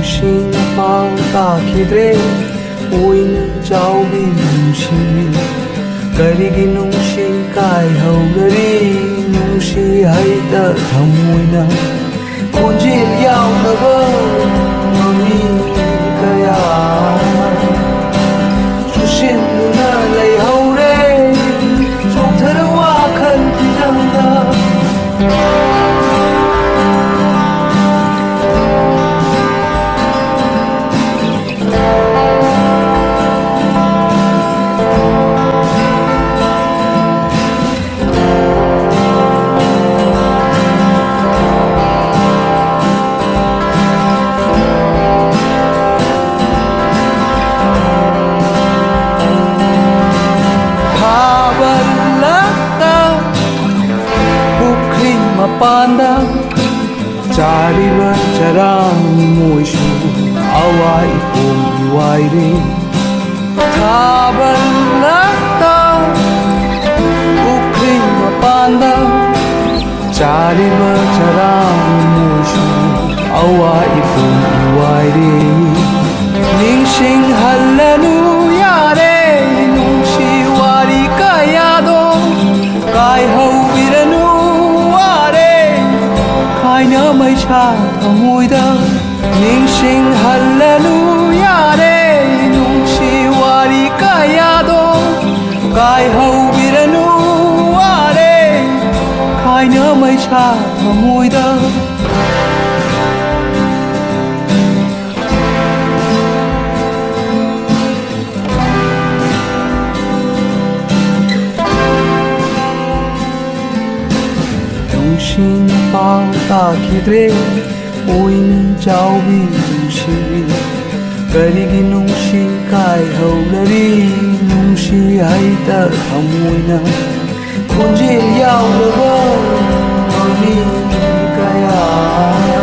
ꯅꯨꯡꯁꯤꯡ ꯄꯥꯎ ꯇꯥꯈꯤꯗ꯭ꯔꯦ ꯑꯣꯏꯅ ꯆꯥꯎꯕꯤ ꯅꯨꯡꯁꯤ ꯀꯔꯤꯒꯤ ꯅꯨꯡꯁꯤ ꯀꯥꯏꯍꯧꯔꯤ ꯅꯨꯡꯁꯤ ꯍꯩꯇ ꯊꯃꯣꯏꯅ ꯈꯣꯟꯖꯦꯜ ꯌꯥꯎꯗꯕ ꯃꯃꯤ ꯀꯌꯥ ꯆꯨꯁꯤꯟꯗꯨꯅ ꯂꯩꯍꯧꯔꯦ ꯆꯣꯛꯊꯔ ꯋꯥꯈꯜ ꯐꯤꯖꯪꯗ ꯃꯄꯥꯟꯗ ꯆꯥꯔꯤꯕ ꯆꯔꯥꯡ ꯃꯣꯏꯁꯨ ꯑꯋꯥꯏ ꯏꯄꯣꯝ ꯏꯋꯥꯏꯔꯦ ꯊꯥꯕꯜꯂꯛꯇ ꯄꯨꯈ꯭ꯔꯤ ꯃꯄꯥꯟꯗ ꯆꯥꯔꯤꯕ ꯆꯔꯥꯡ ꯃꯣꯏꯁꯨ ꯑꯋꯥꯏ ꯏꯄꯣꯝ 이와이리 ningsinghal라누 야래 뭉시 와리 까야도 까이하우비라누 와래 카이나 마이차 더모이다 ningsinghal라누 야래 뭉시 와리 까야도 까이하우비라누 와래 카이나 마이차 더모이다 신 바닥이래 오인 자우비 뭉시 그리기 뭉시 가이하우라리 뭉시 하이다 다모이나 콘질 야우러버 어미 가야